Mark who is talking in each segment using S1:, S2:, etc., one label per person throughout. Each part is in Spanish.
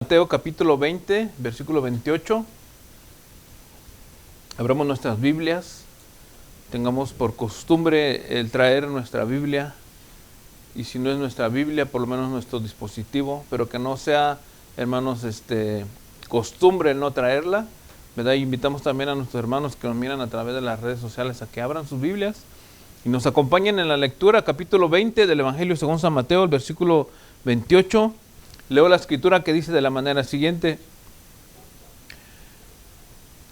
S1: Mateo capítulo 20, versículo 28. Abramos nuestras Biblias. Tengamos por costumbre el traer nuestra Biblia. Y si no es nuestra Biblia, por lo menos nuestro dispositivo. Pero que no sea, hermanos, costumbre el no traerla, ¿verdad? Y invitamos también a nuestros hermanos que nos miran a través de las redes sociales a que abran sus Biblias y nos acompañen en la lectura, capítulo 20 del Evangelio según San Mateo, el versículo 28. Leo la escritura que dice de la manera siguiente: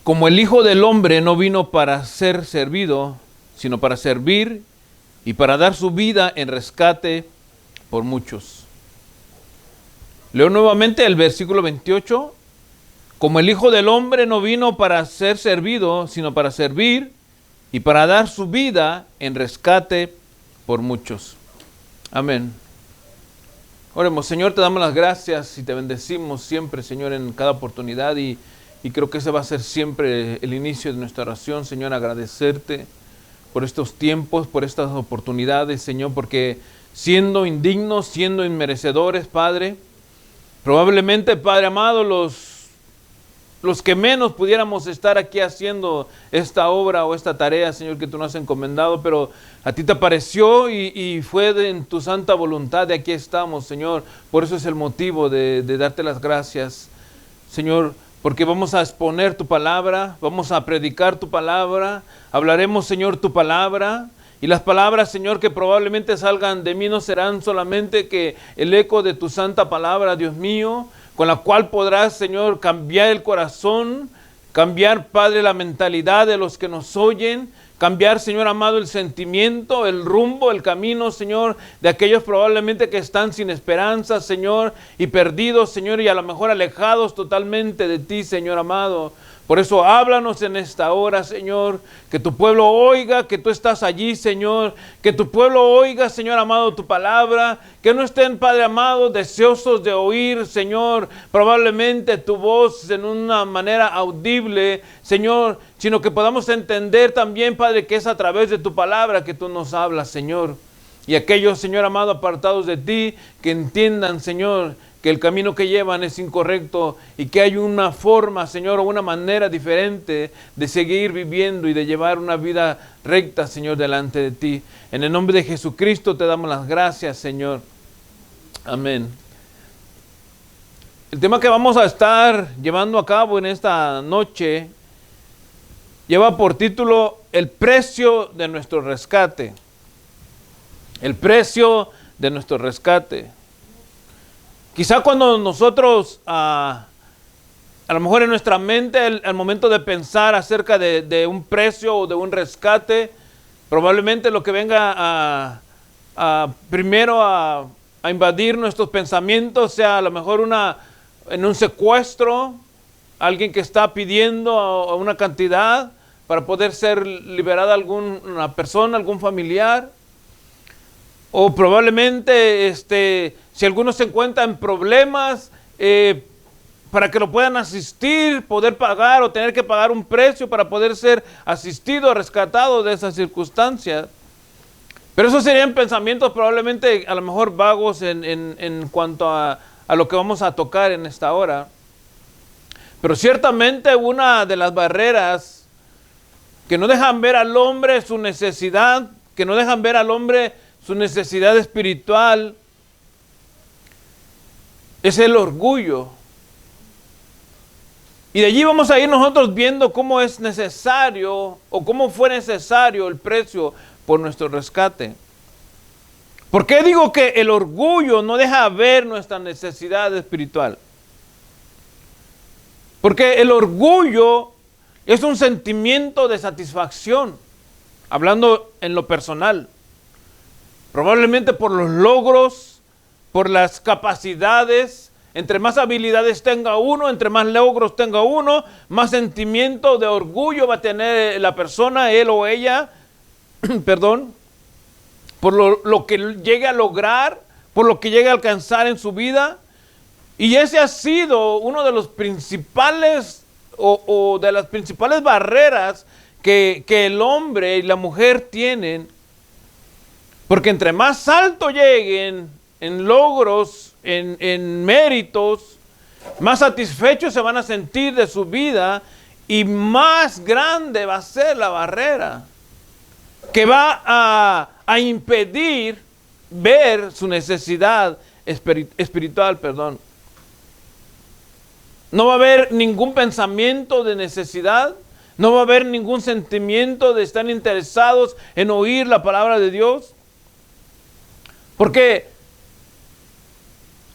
S1: como el Hijo del Hombre no vino para ser servido, sino para servir y para dar su vida en rescate por muchos. Leo nuevamente el versículo 28. Como el Hijo del Hombre no vino para ser servido, sino para servir y para dar su vida en rescate por muchos. Amén. Oremos. Señor, te damos las gracias y te bendecimos siempre, Señor, en cada oportunidad y creo que ese va a ser siempre el inicio de nuestra oración, Señor, agradecerte por estos tiempos, por estas oportunidades, Señor, porque siendo indignos, siendo inmerecedores, Padre, probablemente, Padre amado, los que menos pudiéramos estar aquí haciendo esta obra o esta tarea, Señor, que tú nos has encomendado, pero a ti te pareció y fue en tu santa voluntad, de aquí estamos, Señor. Por eso es el motivo de darte las gracias, Señor, porque vamos a exponer tu palabra, vamos a predicar tu palabra, hablaremos, Señor, tu palabra. Y las palabras, Señor, que probablemente salgan de mí no serán solamente que el eco de tu santa palabra, Dios mío, con la cual podrás, Señor, cambiar el corazón, cambiar, Padre, la mentalidad de los que nos oyen, cambiar, Señor amado, el sentimiento, el rumbo, el camino, Señor, de aquellos probablemente que están sin esperanza, Señor, y perdidos, Señor, y a lo mejor alejados totalmente de ti, Señor amado. Por eso háblanos en esta hora, Señor, que tu pueblo oiga que tú estás allí, Señor, que tu pueblo oiga, Señor amado, tu palabra, que no estén, Padre amado, deseosos de oír, Señor, probablemente tu voz en una manera audible, Señor, sino que podamos entender también, Padre, que es a través de tu palabra que tú nos hablas, Señor. Y aquellos, Señor amado, apartados de ti, que entiendan, Señor, que el camino que llevan es incorrecto y que hay una forma, Señor, o una manera diferente de seguir viviendo y de llevar una vida recta, Señor, delante de ti. En el nombre de Jesucristo te damos las gracias, Señor. Amén. El tema que vamos a estar llevando a cabo en esta noche lleva por título El precio de nuestro rescate. El precio de nuestro rescate. Quizá cuando nosotros, a lo mejor en nuestra mente, al momento de pensar acerca de un precio o de un rescate, probablemente lo que venga primero a invadir nuestros pensamientos sea a lo mejor en un secuestro, alguien que está pidiendo una cantidad para poder ser liberada alguna persona, algún familiar. O probablemente, si algunos se encuentran en problemas, para que lo puedan asistir, poder pagar o tener que pagar un precio para poder ser asistido, rescatado de esas circunstancias. Pero esos serían pensamientos probablemente a lo mejor vagos en cuanto a lo que vamos a tocar en esta hora. Pero ciertamente una de las barreras que no dejan ver al hombre su necesidad, que no dejan ver al hombre su necesidad espiritual, es el orgullo. Y de allí vamos a ir nosotros viendo cómo es necesario o cómo fue necesario el precio por nuestro rescate. ¿Por qué digo que el orgullo no deja ver nuestra necesidad espiritual? Porque el orgullo es un sentimiento de satisfacción, hablando en lo personal. Probablemente por los logros, por las capacidades. Entre más habilidades tenga uno, entre más logros tenga uno, más sentimiento de orgullo va a tener la persona, él o ella, perdón, por lo que llegue a lograr, por lo que llegue a alcanzar en su vida. Y ese ha sido uno de los principales o de las principales barreras que el hombre y la mujer tienen. Porque entre más alto lleguen en logros, en méritos, más satisfechos se van a sentir de su vida y más grande va a ser la barrera que va a impedir ver su necesidad espiritual, perdón. No va a haber ningún pensamiento de necesidad, no va a haber ningún sentimiento de estar interesados en oír la palabra de Dios. Porque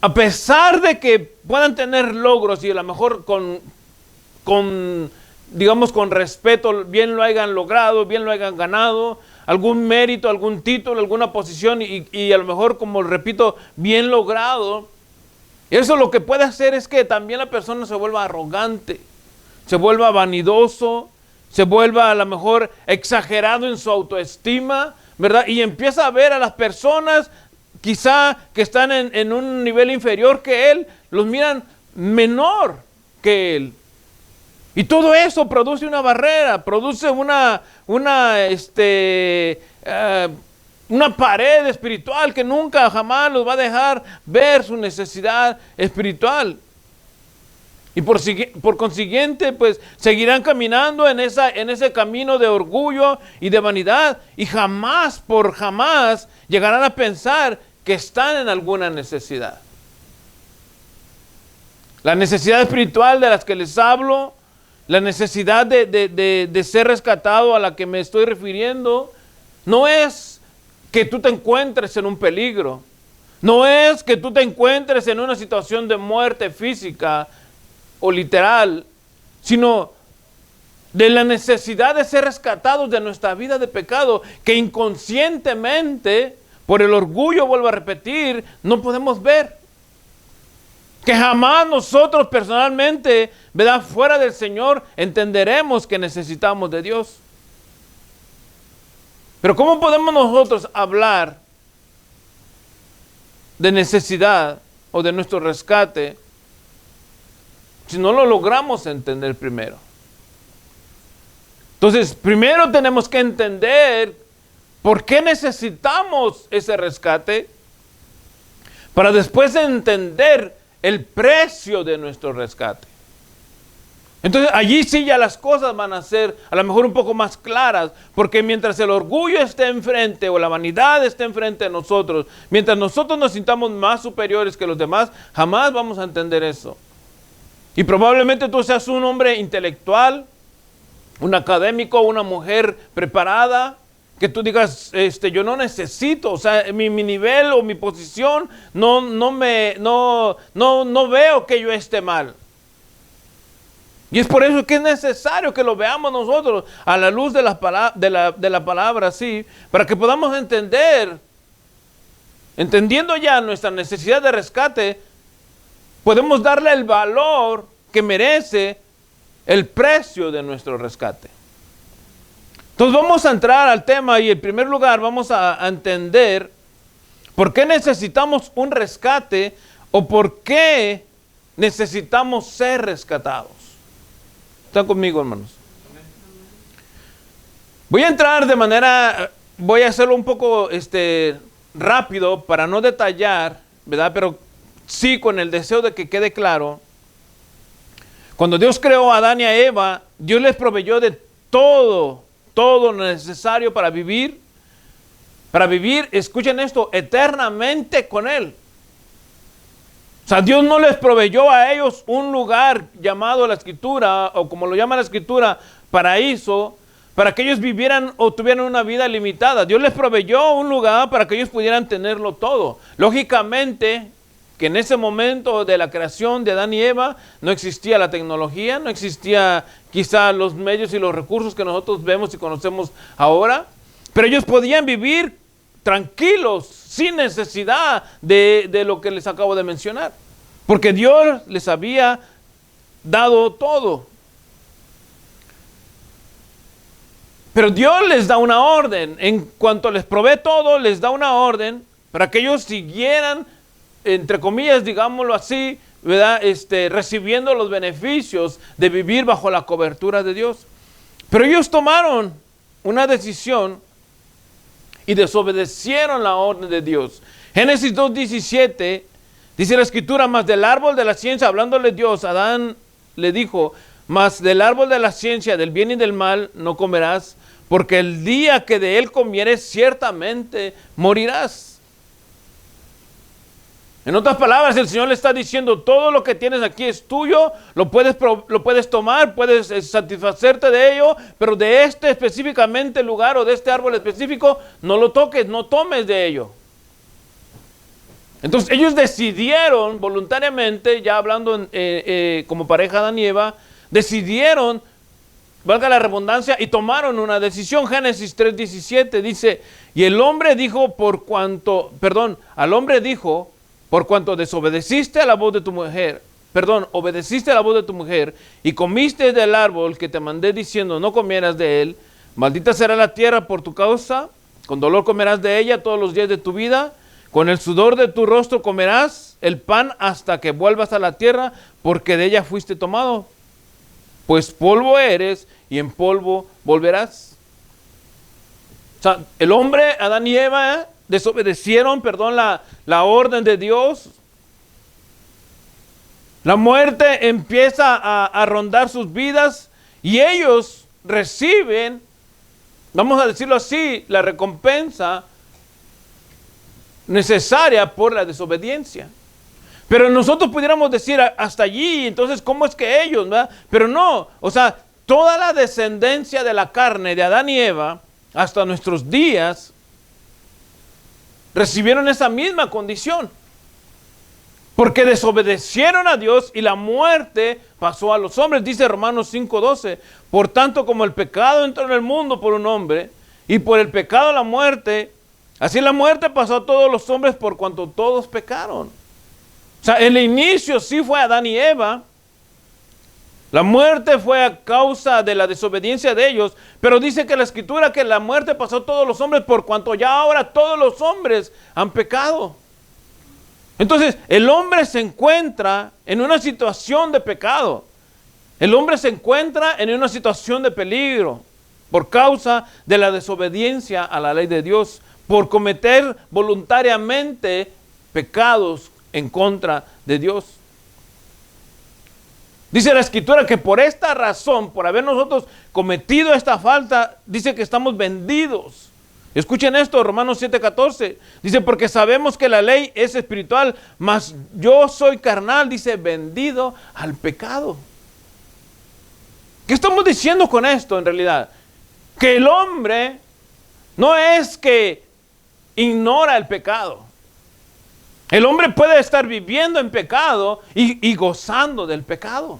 S1: a pesar de que puedan tener logros y a lo mejor digamos con respeto, bien lo hayan logrado, bien lo hayan ganado, algún mérito, algún título, alguna posición y a lo mejor, como repito, bien logrado, eso lo que puede hacer es que también la persona se vuelva arrogante, se vuelva vanidoso, se vuelva a lo mejor exagerado en su autoestima, ¿verdad? Y empieza a ver a las personas quizá que están en un nivel inferior que él, los miran menor que él. Y todo eso produce una barrera, produce una pared espiritual que nunca jamás los va a dejar ver su necesidad espiritual. Y por consiguiente, pues seguirán caminando en ese camino de orgullo y de vanidad y jamás llegarán a pensar que están en alguna necesidad. La necesidad espiritual de las que les hablo, la necesidad de ser rescatado a la que me estoy refiriendo, no es que tú te encuentres en un peligro, no es que tú te encuentres en una situación de muerte física o literal, sino de la necesidad de ser rescatados de nuestra vida de pecado, que inconscientemente, por el orgullo, vuelvo a repetir, no podemos ver. Que jamás nosotros personalmente, ¿verdad?, fuera del Señor, entenderemos que necesitamos de Dios. Pero ¿cómo podemos nosotros hablar de necesidad o de nuestro rescate si no lo logramos entender primero? Entonces, primero tenemos que entender por qué necesitamos ese rescate, para después entender el precio de nuestro rescate. Entonces allí sí ya las cosas van a ser a lo mejor un poco más claras, porque mientras el orgullo esté enfrente o la vanidad esté enfrente de nosotros, mientras nosotros nos sintamos más superiores que los demás, jamás vamos a entender eso. Y probablemente tú seas un hombre intelectual, un académico, una mujer preparada, que tú digas, yo no necesito, o sea, mi nivel o mi posición no veo que yo esté mal. Y es por eso que es necesario que lo veamos nosotros a la luz de la palabra, sí, para que podamos entender, entendiendo ya nuestra necesidad de rescate, podemos darle el valor que merece el precio de nuestro rescate. Entonces vamos a entrar al tema y en primer lugar vamos a entender por qué necesitamos un rescate o por qué necesitamos ser rescatados. ¿Están conmigo, hermanos? Voy a entrar voy a hacerlo un poco rápido para no detallar, ¿verdad? Pero sí con el deseo de que quede claro. Cuando Dios creó a Adán y a Eva, Dios les proveyó de todo lo necesario para vivir, escuchen esto, eternamente con Él. O sea, Dios no les proveyó a ellos un lugar llamado la Escritura, o como lo llama la Escritura, paraíso, para que ellos vivieran o tuvieran una vida limitada. Dios les proveyó un lugar para que ellos pudieran tenerlo todo. Lógicamente, que en ese momento de la creación de Adán y Eva no existía la tecnología, no existía quizá los medios y los recursos que nosotros vemos y conocemos ahora, pero ellos podían vivir tranquilos, sin necesidad de lo que les acabo de mencionar, porque Dios les había dado todo. Pero Dios les da una orden, en cuanto les provee todo, les da una orden para que ellos siguieran, entre comillas, digámoslo así, ¿verdad? Recibiendo los beneficios de vivir bajo la cobertura de Dios. Pero ellos tomaron una decisión y desobedecieron la orden de Dios. Génesis 2:17 Dice la Escritura, mas del árbol de la ciencia, hablándole Dios, Adán le dijo, mas del árbol de la ciencia, del bien y del mal, no comerás, porque el día que de él comieres, ciertamente morirás. En otras palabras, el Señor le está diciendo, todo lo que tienes aquí es tuyo, lo puedes tomar, puedes satisfacerte de ello, pero de este específicamente lugar o de este árbol específico, no lo toques, no tomes de ello. Entonces ellos decidieron voluntariamente, ya hablando como pareja Adán y Eva, decidieron, valga la redundancia, y tomaron una decisión. Génesis 3:17 dice, y el hombre dijo al hombre dijo, por cuanto desobedeciste a la voz de tu mujer, obedeciste a la voz de tu mujer y comiste del árbol que te mandé diciendo no comieras de él, maldita será la tierra por tu causa, con dolor comerás de ella todos los días de tu vida, con el sudor de tu rostro comerás el pan hasta que vuelvas a la tierra, porque de ella fuiste tomado, pues polvo eres y en polvo volverás. O sea, el hombre, Adán y Eva, desobedecieron, la orden de Dios. La muerte empieza a rondar sus vidas y ellos reciben, vamos a decirlo así, la recompensa necesaria por la desobediencia. Pero nosotros pudiéramos decir hasta allí, entonces, ¿cómo es que ellos, verdad? Pero no, o sea, toda la descendencia de la carne de Adán y Eva, hasta nuestros días, recibieron esa misma condición. Porque desobedecieron a Dios y la muerte pasó a los hombres. Dice Romanos 5:12, por tanto como el pecado entró en el mundo por un hombre, y por el pecado la muerte, así la muerte pasó a todos los hombres por cuanto todos pecaron. O sea, el inicio sí fue Adán y Eva. La muerte fue a causa de la desobediencia de ellos, pero dice que la Escritura que la muerte pasó a todos los hombres por cuanto ya ahora todos los hombres han pecado. Entonces, el hombre se encuentra en una situación de pecado. El hombre se encuentra en una situación de peligro por causa de la desobediencia a la ley de Dios, por cometer voluntariamente pecados en contra de Dios. Dice la Escritura que por esta razón, por haber nosotros cometido esta falta, dice que estamos vendidos. Escuchen esto, Romanos 7:14. Dice, porque sabemos que la ley es espiritual, mas yo soy carnal, dice, vendido al pecado. ¿Qué estamos diciendo con esto en realidad? Que el hombre no es que ignora el pecado. El hombre puede estar viviendo en pecado y gozando del pecado.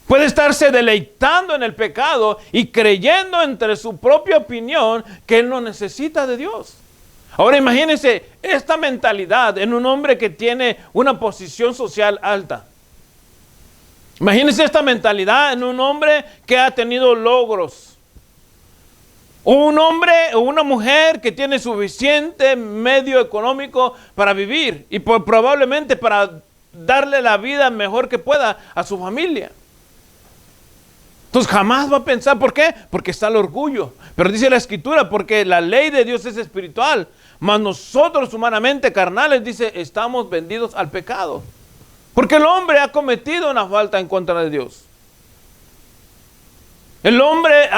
S1: Puede estarse deleitando en el pecado y creyendo entre su propia opinión que él no necesita de Dios. Ahora imagínense esta mentalidad en un hombre que tiene una posición social alta. Imagínense esta mentalidad en un hombre que ha tenido logros. O un hombre o una mujer que tiene suficiente medio económico para vivir y probablemente para darle la vida mejor que pueda a su familia. Entonces jamás va a pensar, ¿por qué? Porque está el orgullo. Pero dice la Escritura, porque la ley de Dios es espiritual, mas nosotros humanamente carnales, dice, estamos vendidos al pecado. Porque el hombre ha cometido una falta en contra de Dios. El hombre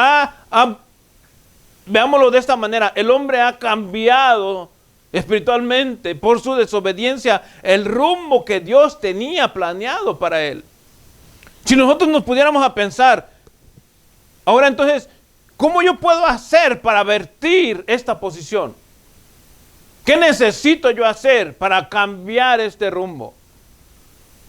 S1: veámoslo de esta manera, el hombre ha cambiado espiritualmente por su desobediencia el rumbo que Dios tenía planeado para él. Si nosotros nos pudiéramos a pensar, ahora entonces, ¿cómo yo puedo hacer para vertir esta posición? ¿Qué necesito yo hacer para cambiar este rumbo?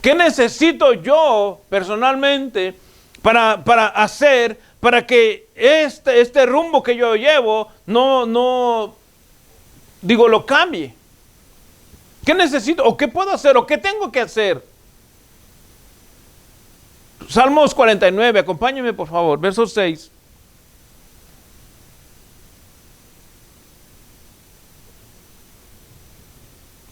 S1: ¿Qué necesito yo personalmente para hacer para que este rumbo que yo llevo lo cambie? ¿Qué necesito? ¿O qué puedo hacer? ¿O qué tengo que hacer? Salmos 49, acompáñenme por favor, verso 6.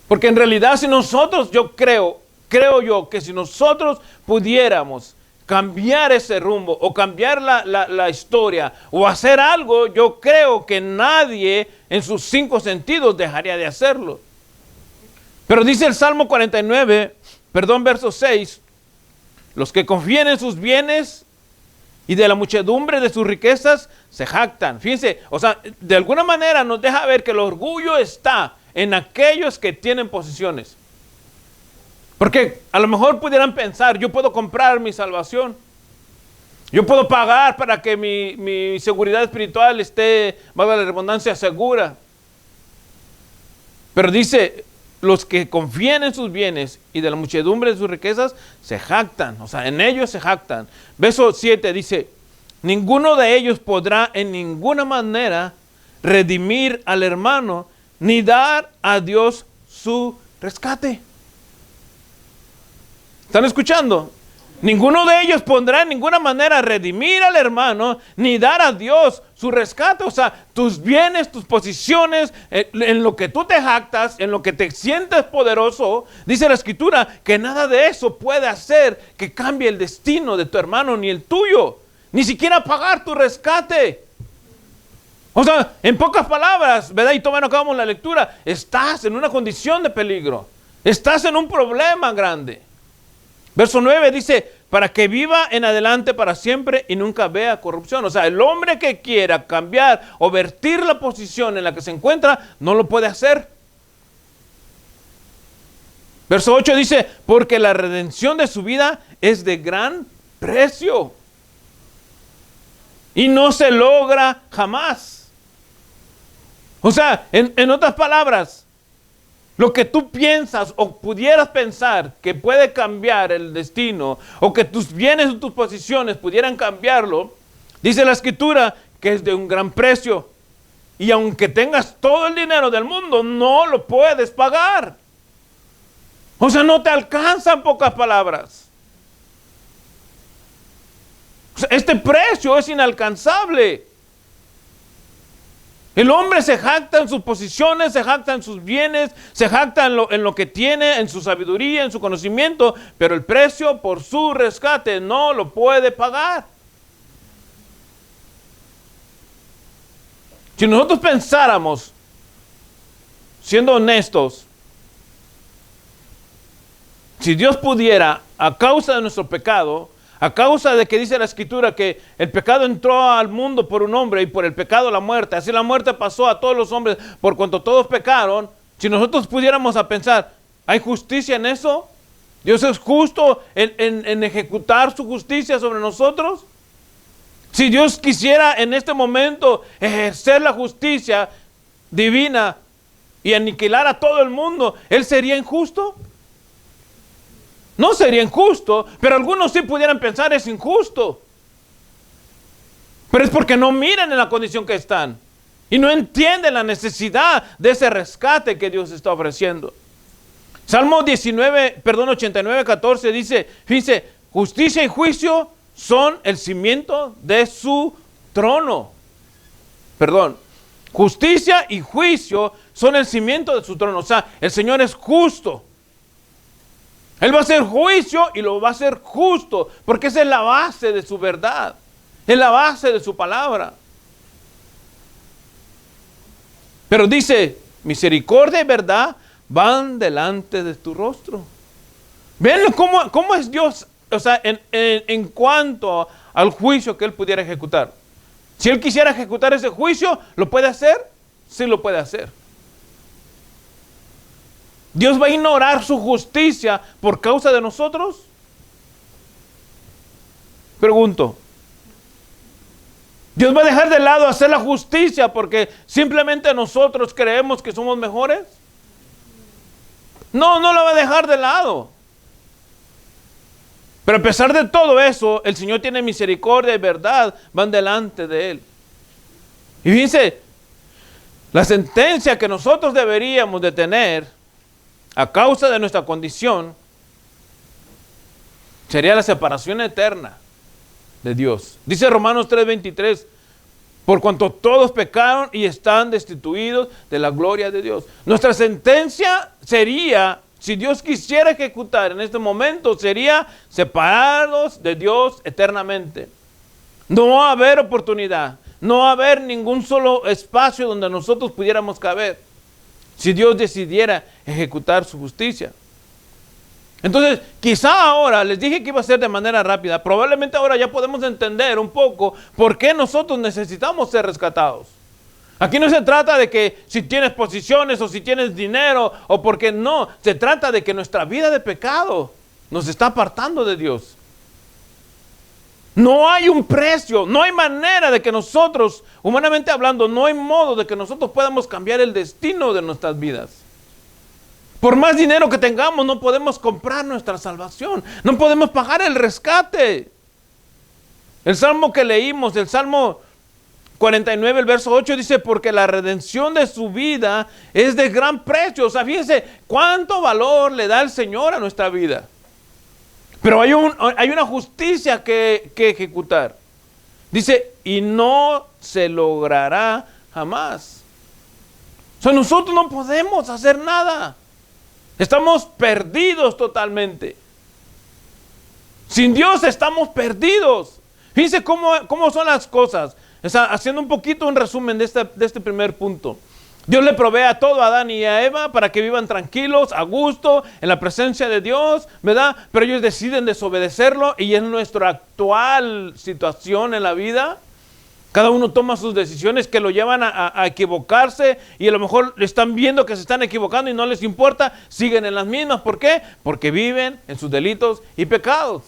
S1: Porque en realidad si nosotros, creo yo que si nosotros pudiéramos cambiar ese rumbo o cambiar la historia o hacer algo, yo creo que nadie en sus 5 sentidos dejaría de hacerlo. Pero dice el Salmo 49, verso 6, los que confían en sus bienes y de la muchedumbre de sus riquezas se jactan. Fíjense, o sea, de alguna manera nos deja ver que el orgullo está en aquellos que tienen posesiones. Porque a lo mejor pudieran pensar, yo puedo comprar mi salvación. Yo puedo pagar para que mi seguridad espiritual esté, valga la redundancia, segura. Pero dice, los que confían en sus bienes y de la muchedumbre de sus riquezas se jactan. O sea, en ellos se jactan. Verso 7 dice, ninguno de ellos podrá en ninguna manera redimir al hermano ni dar a Dios su rescate. ¿Están escuchando? Ninguno de ellos podrá en ninguna manera redimir al hermano, ni dar a Dios su rescate. O sea, tus bienes, tus posiciones, en lo que tú te jactas, en lo que te sientes poderoso, dice la Escritura que nada de eso puede hacer que cambie el destino de tu hermano ni el tuyo. Ni siquiera pagar tu rescate. O sea, en pocas palabras, ¿verdad? Y todavía no acabamos la lectura. Estás en una condición de peligro. Estás en un problema grande. Verso 9 dice, para que viva en adelante para siempre y nunca vea corrupción. O sea, el hombre que quiera cambiar o vertir la posición en la que se encuentra, no lo puede hacer. Verso 8 dice, porque la redención de su vida es de gran precio y no se logra jamás. O sea, en otras palabras, lo que tú piensas o pudieras pensar que puede cambiar el destino o que tus bienes o tus posiciones pudieran cambiarlo, dice la Escritura que es de un gran precio. Y aunque tengas todo el dinero del mundo, no lo puedes pagar. O sea, no te alcanzan, pocas palabras. O sea, este precio es inalcanzable. El hombre se jacta en sus posiciones, se jacta en sus bienes, se jacta en lo que tiene, en su sabiduría, en su conocimiento, pero el precio por su rescate no lo puede pagar. Si nosotros pensáramos, siendo honestos, si Dios pudiera, a causa de nuestro pecado, a causa de que dice la Escritura que el pecado entró al mundo por un hombre y por el pecado la muerte, así la muerte pasó a todos los hombres por cuanto todos pecaron, si nosotros pudiéramos a pensar, ¿hay justicia en eso? ¿Dios es justo en ejecutar su justicia sobre nosotros? Si Dios quisiera en este momento ejercer la justicia divina y aniquilar a todo el mundo, ¿Él sería injusto? No sería injusto, pero algunos sí pudieran pensar es injusto. Pero es porque no miran en la condición que están y no entienden la necesidad de ese rescate que Dios está ofreciendo. Salmo 89, 14 dice, fíjense, justicia y juicio son el cimiento de su trono. Justicia y juicio son el cimiento de su trono. O sea, el Señor es justo. Él va a hacer juicio y lo va a hacer justo, porque esa es la base de su verdad, es la base de su palabra. Pero dice, misericordia y verdad van delante de tu rostro. ¿Ven cómo es Dios? O sea, en cuanto al juicio que Él pudiera ejecutar. Si Él quisiera ejecutar ese juicio, ¿lo puede hacer? Sí lo puede hacer. ¿Dios va a ignorar su justicia por causa de nosotros? Pregunto. ¿Dios va a dejar de lado hacer la justicia porque simplemente nosotros creemos que somos mejores? No, no lo va a dejar de lado. Pero a pesar de todo eso, el Señor tiene misericordia y verdad, van delante de Él. Y fíjense, la sentencia que nosotros deberíamos de tener a causa de nuestra condición sería la separación eterna de Dios. Dice Romanos 3:23, por cuanto todos pecaron y están destituidos de la gloria de Dios. Nuestra sentencia sería, si Dios quisiera ejecutar en este momento, sería separados de Dios eternamente. No va a haber oportunidad, no va a haber ningún solo espacio donde nosotros pudiéramos caber. si Dios decidiera ejecutar su justicia. Entonces, quizá ahora, les dije que iba a ser de manera rápida, probablemente ahora ya podemos entender un poco por qué nosotros necesitamos ser rescatados. Aquí no se trata de que si tienes posiciones o si tienes dinero o porque no, se trata de que nuestra vida de pecado nos está apartando de Dios. No hay un precio, no hay manera de que nosotros, humanamente hablando, no hay modo de que nosotros podamos cambiar el destino de nuestras vidas. Por más dinero que tengamos, no podemos comprar nuestra salvación. No podemos pagar el rescate. El salmo que leímos, el Salmo 49, el verso 8, dice, porque la redención de su vida es de gran precio. O sea, fíjense cuánto valor le da el Señor a nuestra vida. Pero hay una justicia que ejecutar. Dice, y no se logrará jamás. O sea, nosotros no podemos hacer nada. Estamos perdidos totalmente. Sin Dios estamos perdidos. Fíjense cómo son las cosas. Haciendo un poquito un resumen de este primer punto. Dios le provee a todo a Adán y a Eva para que vivan tranquilos, a gusto, en la presencia de Dios, ¿verdad? Pero ellos deciden desobedecerlo y es nuestra actual situación en la vida. Cada uno toma sus decisiones que lo llevan a equivocarse y a lo mejor están viendo que se están equivocando y no les importa, siguen en las mismas. ¿Por qué? Porque viven en sus delitos y pecados.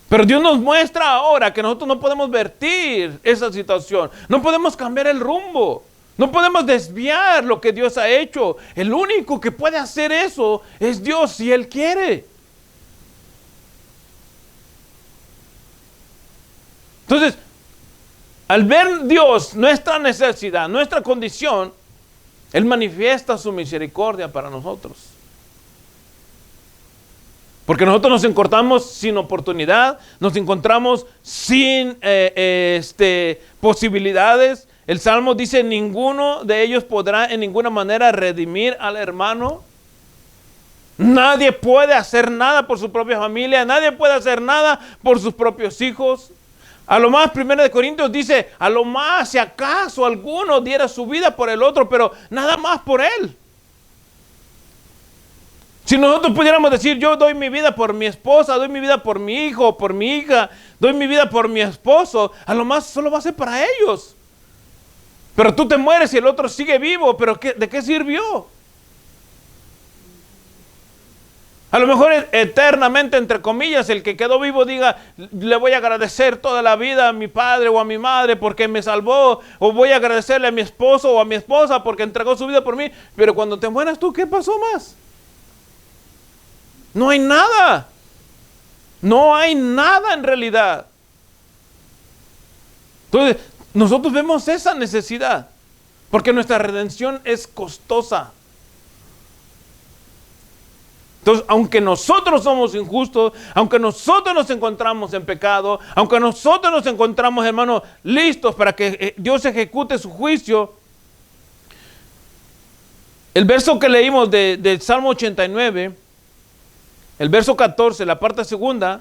S1: Pero Dios nos muestra ahora que nosotros no podemos vertir esa situación, no podemos cambiar el rumbo, no podemos desviar lo que Dios ha hecho. El único que puede hacer eso es Dios si Él quiere. Entonces, al ver Dios nuestra necesidad, nuestra condición, Él manifiesta su misericordia para nosotros. Porque nosotros nos encontramos sin oportunidad, nos encontramos sin posibilidades. El Salmo dice, ninguno de ellos podrá en ninguna manera redimir al hermano. Nadie puede hacer nada por su propia familia, nadie puede hacer nada por sus propios hijos. A lo más, 1 Corintios dice, a lo más si acaso alguno diera su vida por el otro, pero nada más por él. Si nosotros pudiéramos decir, yo doy mi vida por mi esposa, doy mi vida por mi hijo, por mi hija, doy mi vida por mi esposo, a lo más solo va a ser para ellos. Pero tú te mueres y el otro sigue vivo, pero ¿de qué sirvió? A lo mejor eternamente, entre comillas, el que quedó vivo diga, le voy a agradecer toda la vida a mi padre o a mi madre porque me salvó, o voy a agradecerle a mi esposo o a mi esposa porque entregó su vida por mí. Pero cuando te mueras tú, ¿qué pasó más? No hay nada. No hay nada en realidad. Entonces, nosotros vemos esa necesidad porque nuestra redención es costosa. Entonces, aunque nosotros somos injustos, aunque nosotros nos encontramos en pecado, aunque nosotros nos encontramos, hermanos, listos para que Dios ejecute su juicio, el verso que leímos del Salmo 89, el verso 14, la parte segunda,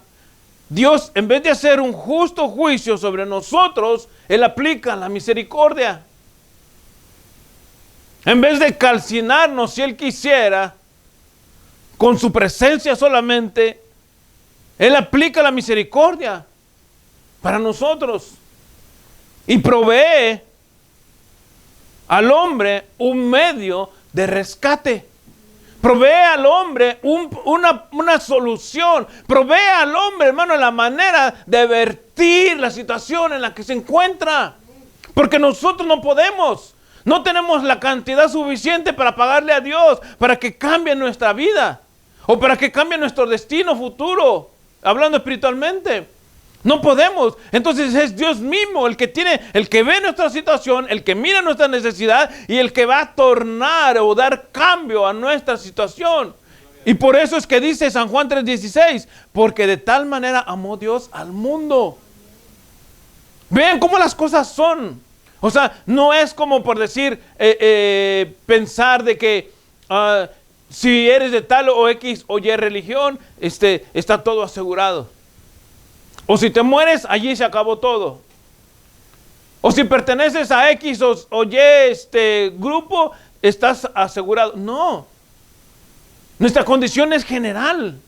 S1: Dios, en vez de hacer un justo juicio sobre nosotros, Él aplica la misericordia. En vez de calcinarnos si Él quisiera, con su presencia solamente, Él aplica la misericordia para nosotros y provee al hombre un medio de rescate. Provee al hombre una solución. Provee al hombre, hermano, la manera de vertir la situación en la que se encuentra. Porque nosotros no podemos. No tenemos la cantidad suficiente para pagarle a Dios para que cambie nuestra vida o para que cambie nuestro destino futuro, hablando espiritualmente. No podemos. Entonces es Dios mismo el que ve nuestra situación, el que mira nuestra necesidad y el que va a tornar o dar cambio a nuestra situación. Y por eso es que dice San Juan 3:16, porque de tal manera amó Dios al mundo. Vean cómo las cosas son. O sea, no es como por decir, pensar de que si eres de tal o X o Y religión, está todo asegurado. O si te mueres, allí se acabó todo. O si perteneces a X o Y grupo, estás asegurado. No. Nuestra condición es general.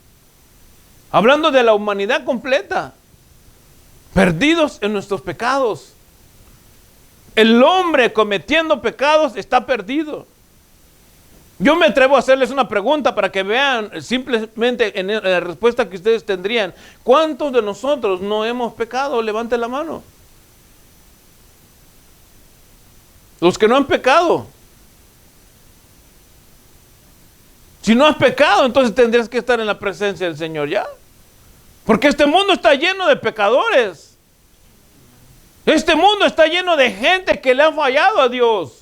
S1: Hablando de la humanidad completa. Perdidos en nuestros pecados. El hombre cometiendo pecados está perdido. Yo me atrevo a hacerles una pregunta para que vean simplemente en la respuesta que ustedes tendrían. ¿Cuántos de nosotros no hemos pecado? Levanten la mano. Los que no han pecado. Si no has pecado, entonces tendrías que estar en la presencia del Señor ya. Porque este mundo está lleno de pecadores. Este mundo está lleno de gente que le ha fallado a Dios.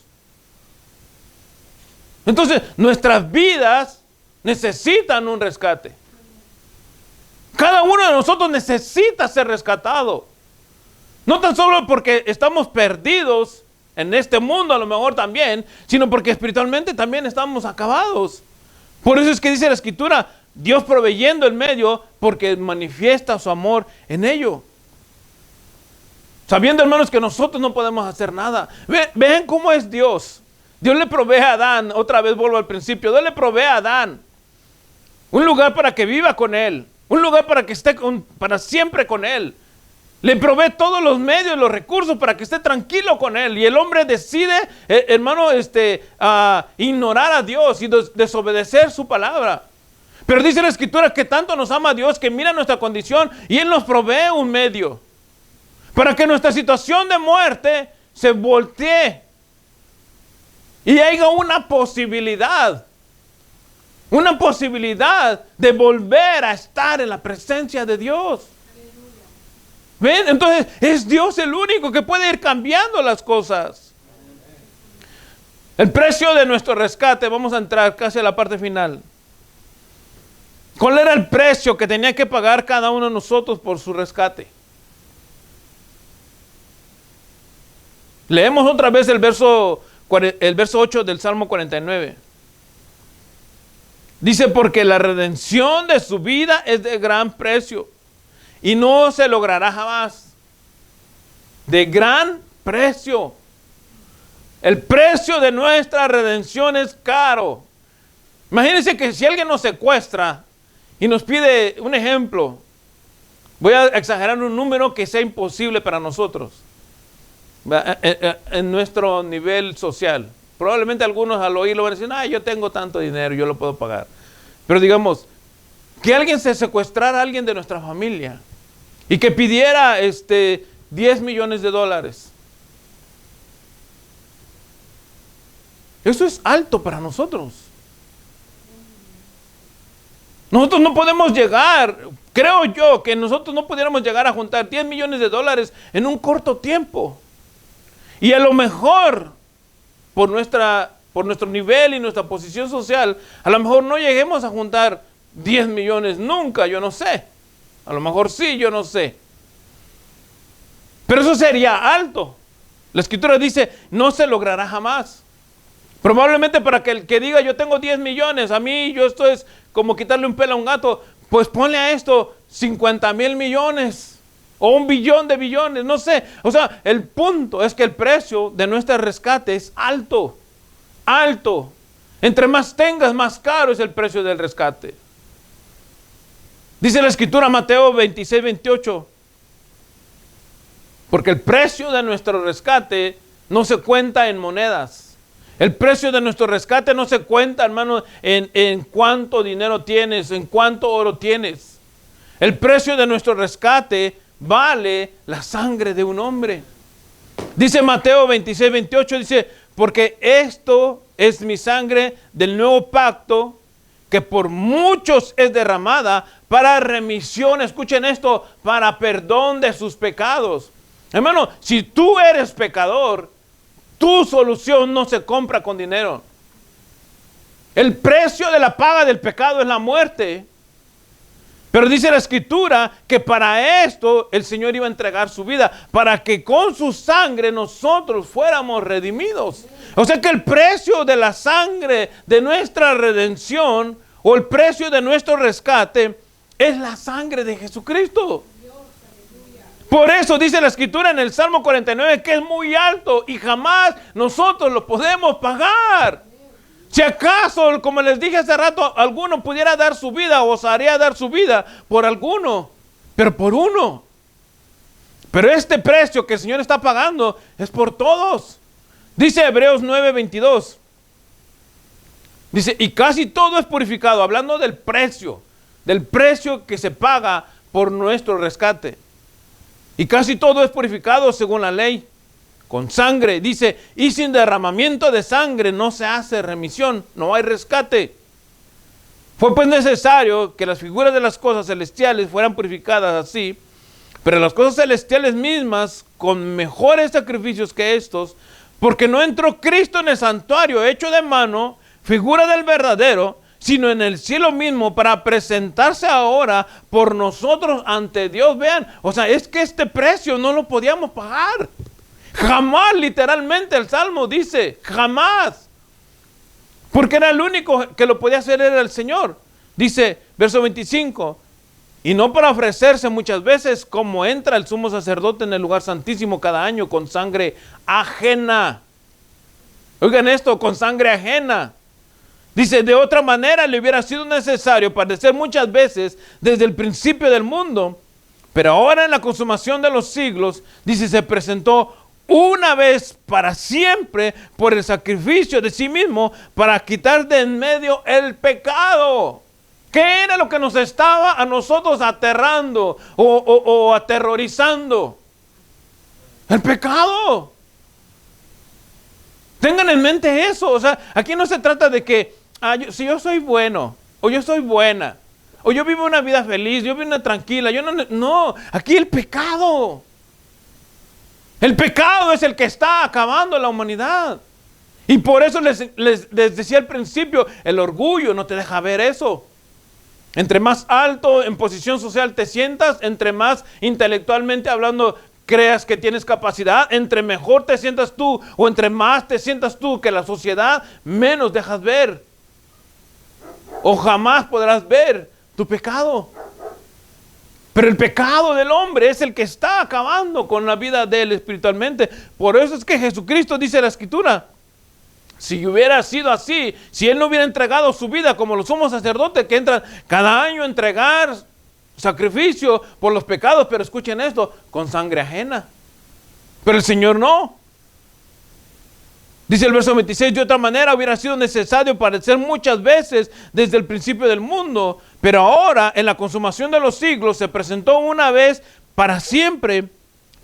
S1: Entonces, nuestras vidas necesitan un rescate. Cada uno de nosotros necesita ser rescatado. No tan solo porque estamos perdidos en este mundo, a lo mejor también, sino porque espiritualmente también estamos acabados. Por eso es que dice la Escritura, Dios proveyendo el medio porque manifiesta su amor en ello. Sabiendo, hermanos, que nosotros no podemos hacer nada. Vean cómo es Dios. Dios le provee a Adán, otra vez vuelvo al principio, Dios le provee a Adán un lugar para que viva con él, un lugar para que esté para siempre con él. Le provee todos los medios, los recursos para que esté tranquilo con él. Y el hombre decide, hermano, ignorar a Dios y desobedecer su palabra. Pero dice la Escritura que tanto nos ama Dios que mira nuestra condición y Él nos provee un medio para que nuestra situación de muerte se voltee y haya una posibilidad de volver a estar en la presencia de Dios. ¿Ven? Entonces es Dios el único que puede ir cambiando las cosas. El precio de nuestro rescate, vamos a entrar casi a la parte final. ¿Cuál era el precio que tenía que pagar cada uno de nosotros por su rescate? Leemos otra vez el verso 8 del Salmo 49. Dice, porque la redención de su vida es de gran precio y no se logrará jamás. De gran precio. El precio de nuestra redención es caro. Imagínense que si alguien nos secuestra y nos pide un ejemplo, voy a exagerar un número que sea imposible para nosotros. En nuestro nivel social. Probablemente algunos al oírlo van a decir, yo tengo tanto dinero, yo lo puedo pagar. Pero digamos, que alguien se secuestrara a alguien de nuestra familia y que pidiera 10 millones de dólares. Eso es alto para nosotros. Nosotros no podemos llegar, creo yo, que nosotros no pudiéramos llegar a juntar 10 millones de dólares en un corto tiempo. Y a lo mejor, por nuestro nivel y nuestra posición social, a lo mejor no lleguemos a juntar 10 millones nunca, yo no sé. A lo mejor sí, yo no sé. Pero eso sería alto. La Escritura dice, no se logrará jamás. Probablemente para que el que diga, yo tengo 10 millones, a mí esto es como quitarle un pelo a un gato, pues ponle a esto 50,000 millones. O 1 billón de billones, no sé. O sea, el punto es que el precio de nuestro rescate es alto. Alto. Entre más tengas, más caro es el precio del rescate. Dice la Escritura, Mateo 26, 28. Porque el precio de nuestro rescate no se cuenta en monedas. El precio de nuestro rescate no se cuenta, hermano, en cuánto dinero tienes, en cuánto oro tienes. El precio de nuestro rescate vale la sangre de un hombre. Dice Mateo 26, 28, dice, porque esto es mi sangre del nuevo pacto, que por muchos es derramada para remisión, escuchen esto, para perdón de sus pecados. Hermano, si tú eres pecador, tu solución no se compra con dinero. El precio de la paga del pecado es la muerte. Pero dice la Escritura que para esto el Señor iba a entregar su vida, para que con su sangre nosotros fuéramos redimidos. O sea que el precio de la sangre de nuestra redención o el precio de nuestro rescate es la sangre de Jesucristo. Por eso dice la Escritura en el Salmo 49 que es muy alto y jamás nosotros lo podemos pagar. Si acaso, como les dije hace rato, alguno pudiera dar su vida, osaría dar su vida por alguno, pero por uno. Pero este precio que el Señor está pagando es por todos. Dice Hebreos 9:22. Dice, y casi todo es purificado, hablando del precio que se paga por nuestro rescate. Y casi todo es purificado según la ley, con sangre. Dice, y sin derramamiento de sangre no se hace remisión, no hay rescate. Fue pues necesario que las figuras de las cosas celestiales fueran purificadas así, pero las cosas celestiales mismas con mejores sacrificios que estos, porque no entró Cristo en el santuario hecho de mano, figura del verdadero, sino en el cielo mismo para presentarse ahora por nosotros ante Dios. Vean, o sea, es que este precio no lo podíamos pagar. Jamás, literalmente el Salmo dice, jamás. Porque era el único que lo podía hacer, era el Señor. Dice, verso 25, y no para ofrecerse muchas veces como entra el sumo sacerdote en el lugar santísimo cada año con sangre ajena. Oigan esto, con sangre ajena. Dice, de otra manera le hubiera sido necesario padecer muchas veces desde el principio del mundo, pero ahora en la consumación de los siglos, dice, se presentó una vez para siempre por el sacrificio de sí mismo para quitar de en medio el pecado. ¿Qué era lo que nos estaba a nosotros aterrando o aterrorizando? El pecado. Tengan en mente eso. O sea, aquí no se trata de que si yo soy bueno, o yo soy buena, o yo vivo una vida feliz, yo vivo una tranquila, no, aquí el pecado. El pecado es el que está acabando la humanidad. Y por eso les decía al principio, el orgullo no te deja ver eso. Entre más alto en posición social te sientas, entre más intelectualmente hablando creas que tienes capacidad, entre mejor te sientas tú, o entre más te sientas tú que la sociedad, menos dejas ver. O jamás podrás ver tu pecado. Pero el pecado del hombre es el que está acabando con la vida de él espiritualmente. Por eso es que Jesucristo dice en la Escritura, si hubiera sido así, si él no hubiera entregado su vida como los sumos sacerdotes que entran cada año a entregar sacrificio por los pecados, pero escuchen esto, con sangre ajena. Pero el Señor no. Dice el verso 26, de otra manera hubiera sido necesario padecer muchas veces desde el principio del mundo, pero ahora en la consumación de los siglos se presentó una vez para siempre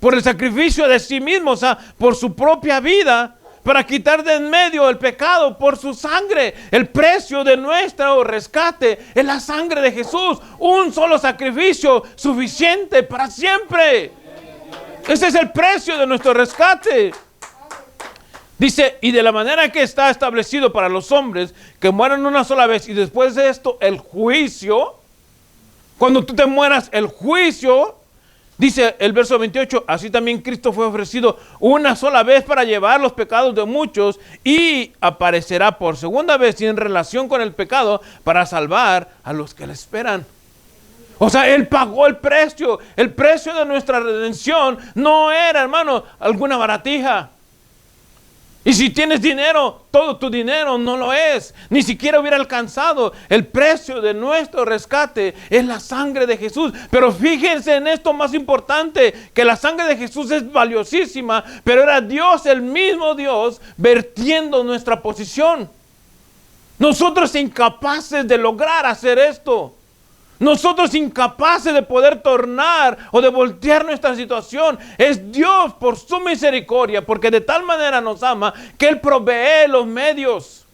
S1: por el sacrificio de sí mismo, o sea, por su propia vida, para quitar de en medio el pecado por su sangre. El precio de nuestro rescate es la sangre de Jesús, un solo sacrificio suficiente para siempre. Ese es el precio de nuestro rescate. Dice, y de la manera que está establecido para los hombres que mueran una sola vez y después de esto el juicio, cuando tú te mueras el juicio, dice el verso 28, así también Cristo fue ofrecido una sola vez para llevar los pecados de muchos y aparecerá por segunda vez y en relación con el pecado para salvar a los que le esperan. O sea, Él pagó el precio de nuestra redención no era, hermano, alguna baratija. Y si tienes dinero, todo tu dinero no lo es. Ni siquiera hubiera alcanzado. El precio de nuestro rescate es la sangre de Jesús. Pero fíjense en esto más importante, que la sangre de Jesús es valiosísima, pero era Dios, el mismo Dios, vertiendo nuestra posición. Nosotros incapaces de lograr hacer esto. Nosotros incapaces de poder tornar o de voltear nuestra situación. Es Dios por su misericordia, porque de tal manera nos ama que Él provee los medios.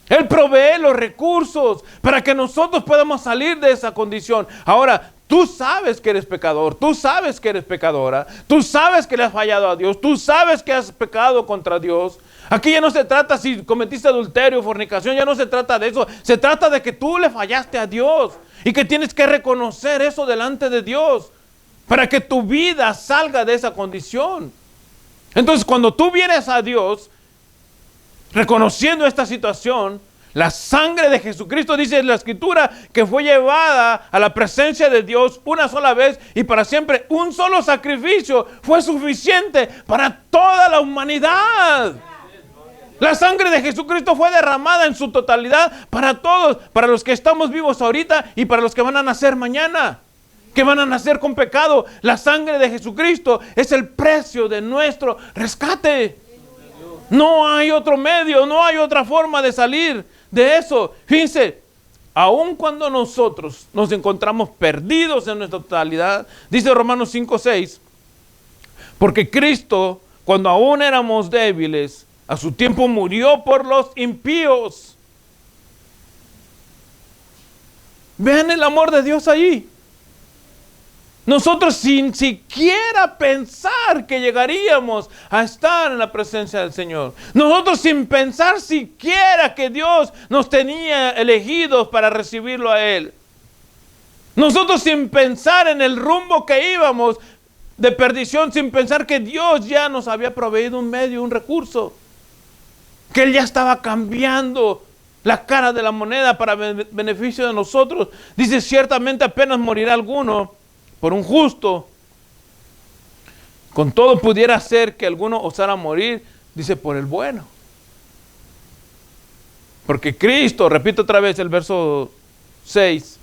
S1: Él provee los recursos para que nosotros podamos salir de esa condición. Ahora, tú sabes que eres pecador, tú sabes que eres pecadora, tú sabes que le has fallado a Dios, tú sabes que has pecado contra Dios. Aquí ya no se trata si cometiste adulterio, fornicación, ya no se trata de eso. Se trata de que tú le fallaste a Dios y que tienes que reconocer eso delante de Dios para que tu vida salga de esa condición. Entonces, cuando tú vienes a Dios reconociendo esta situación, la sangre de Jesucristo, dice en la Escritura, que fue llevada a la presencia de Dios una sola vez y para siempre. Un solo sacrificio fue suficiente para toda la humanidad. La sangre de Jesucristo fue derramada en su totalidad para todos, para los que estamos vivos ahorita y para los que van a nacer mañana, que van a nacer con pecado. La sangre de Jesucristo es el precio de nuestro rescate. No hay otro medio, no hay otra forma de salir de eso. Fíjense, aun cuando nosotros nos encontramos perdidos en nuestra totalidad, dice Romanos 5:6, porque Cristo, cuando aún éramos débiles, a su tiempo murió por los impíos. Vean el amor de Dios ahí. Nosotros sin siquiera pensar que llegaríamos a estar en la presencia del Señor. Nosotros sin pensar siquiera que Dios nos tenía elegidos para recibirlo a Él. Nosotros sin pensar en el rumbo que íbamos de perdición, sin pensar que Dios ya nos había proveído un medio, un recurso. Que Él ya estaba cambiando la cara de la moneda para beneficio de nosotros. Dice, ciertamente apenas morirá alguno por un justo. Con todo pudiera ser que alguno osara morir, dice, por el bueno. Porque Cristo, repito otra vez el verso 6,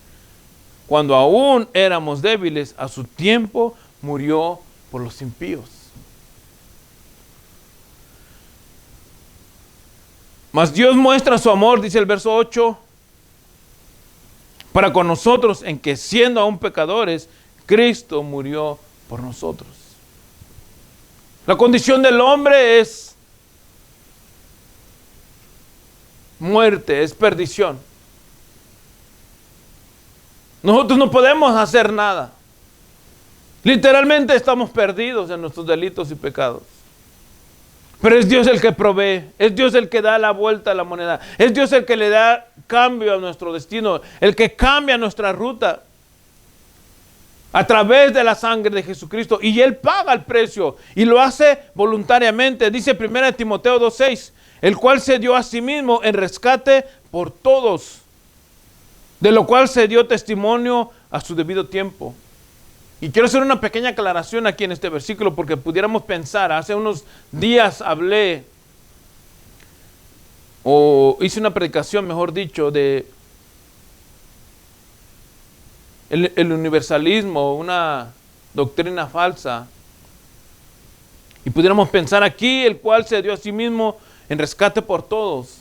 S1: cuando aún éramos débiles, a su tiempo murió por los impíos. Mas Dios muestra su amor, dice el verso 8, para con nosotros, en que siendo aún pecadores, Cristo murió por nosotros. La condición del hombre es muerte, es perdición. Nosotros no podemos hacer nada. Literalmente estamos perdidos en nuestros delitos y pecados. Pero es Dios el que provee, es Dios el que da la vuelta a la moneda, es Dios el que le da cambio a nuestro destino, el que cambia nuestra ruta a través de la sangre de Jesucristo. Y Él paga el precio y lo hace voluntariamente. Dice 1 Timoteo 2:6, el cual se dio a sí mismo en rescate por todos, de lo cual se dio testimonio a su debido tiempo. Y quiero hacer una pequeña aclaración aquí en este versículo, porque pudiéramos pensar, hace unos días hablé, o hice una predicación, mejor dicho, de el universalismo, una doctrina falsa. Y pudiéramos pensar aquí, el cual se dio a sí mismo en rescate por todos.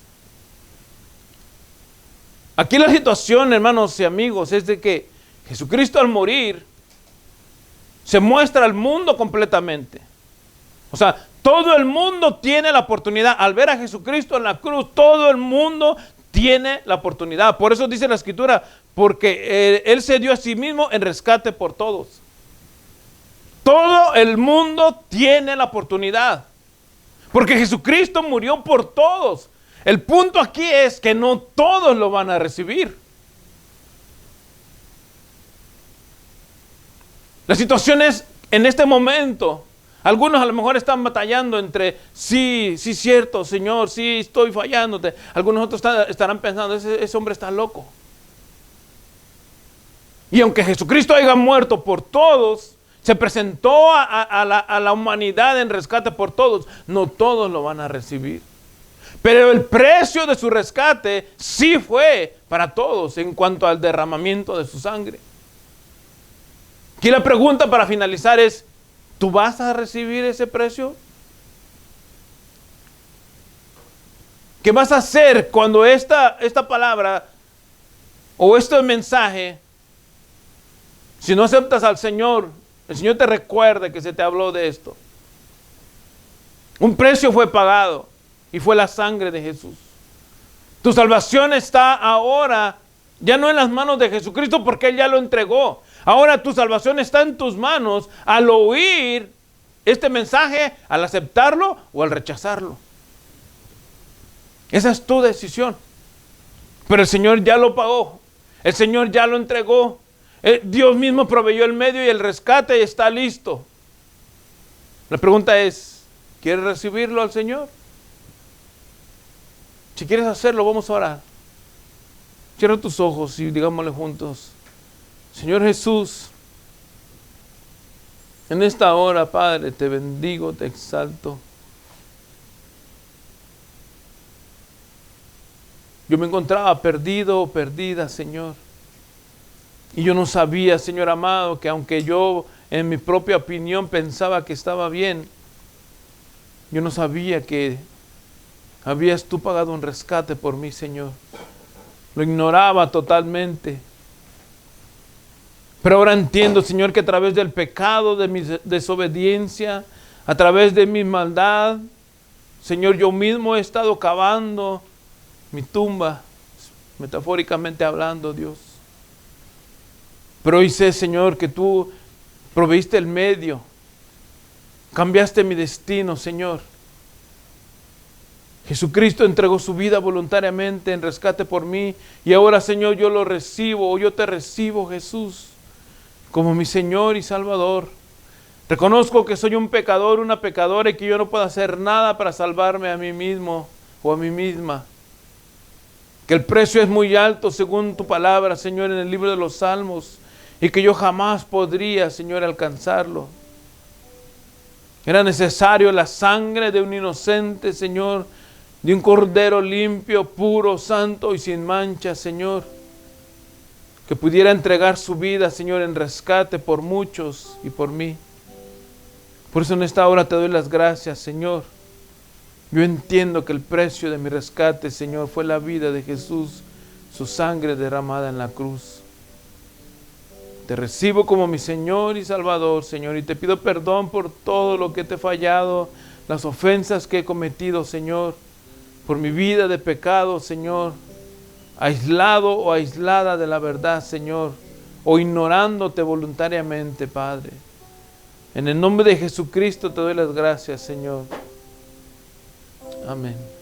S1: Aquí la situación, hermanos y amigos, es de que Jesucristo al morir se muestra al mundo completamente. O sea, todo el mundo tiene la oportunidad. Al ver a Jesucristo en la cruz, todo el mundo tiene la oportunidad. Por eso dice la Escritura, porque Él se dio a sí mismo en rescate por todos. Todo el mundo tiene la oportunidad. Porque Jesucristo murió por todos. El punto aquí es que no todos lo van a recibir. La situación es, en este momento, algunos a lo mejor están batallando entre, sí, cierto, Señor, sí, estoy fallándote. Algunos otros estarán pensando, ese hombre está loco. Y aunque Jesucristo haya muerto por todos, se presentó a la humanidad en rescate por todos, no todos lo van a recibir. Pero el precio de su rescate sí fue para todos en cuanto al derramamiento de su sangre. Aquí la pregunta para finalizar es, ¿tú vas a recibir ese precio? ¿Qué vas a hacer cuando esta palabra o este mensaje, si no aceptas al Señor, el Señor te recuerde que se te habló de esto? Un precio fue pagado y fue la sangre de Jesús. Tu salvación está ahora ya no en las manos de Jesucristo, porque Él ya lo entregó. Ahora tu salvación está en tus manos al oír este mensaje, al aceptarlo o al rechazarlo. Esa es tu decisión. Pero el Señor ya lo pagó. El Señor ya lo entregó. Dios mismo proveyó el medio y el rescate está listo. La pregunta es, ¿quieres recibirlo al Señor? Si quieres hacerlo, vamos a orar. Cierra tus ojos y digámosle juntos, Señor Jesús, en esta hora, Padre, te bendigo, te exalto. Yo me encontraba perdido o perdida, Señor. Y yo no sabía, Señor amado, que aunque yo en mi propia opinión pensaba que estaba bien, yo no sabía que habías tú pagado un rescate por mí, Señor. Lo ignoraba totalmente. Pero ahora entiendo, Señor, que a través del pecado, de mi desobediencia, a través de mi maldad, Señor, yo mismo he estado cavando mi tumba, metafóricamente hablando, Dios. Pero hoy sé, Señor, que tú proveíste el medio, cambiaste mi destino, Señor. Jesucristo entregó su vida voluntariamente en rescate por mí, y ahora, Señor, yo lo recibo, o yo te recibo, Jesús, como mi Señor y Salvador. Reconozco que soy un pecador, una pecadora, y que yo no puedo hacer nada para salvarme a mí mismo o a mí misma. Que el precio es muy alto según tu palabra, Señor, en el libro de los Salmos, y que yo jamás podría, Señor, alcanzarlo. Era necesario la sangre de un inocente, Señor, de un cordero limpio, puro, santo y sin mancha, Señor, que pudiera entregar su vida, Señor, en rescate por muchos y por mí. Por eso en esta hora te doy las gracias, Señor. Yo entiendo que el precio de mi rescate, Señor, fue la vida de Jesús, su sangre derramada en la cruz. Te recibo como mi Señor y Salvador, Señor, y te pido perdón por todo lo que te he fallado, las ofensas que he cometido, Señor, por mi vida de pecado, Señor, aislado o aislada de la verdad, Señor, o ignorándote voluntariamente, Padre. En el nombre de Jesucristo te doy las gracias, Señor. Amén.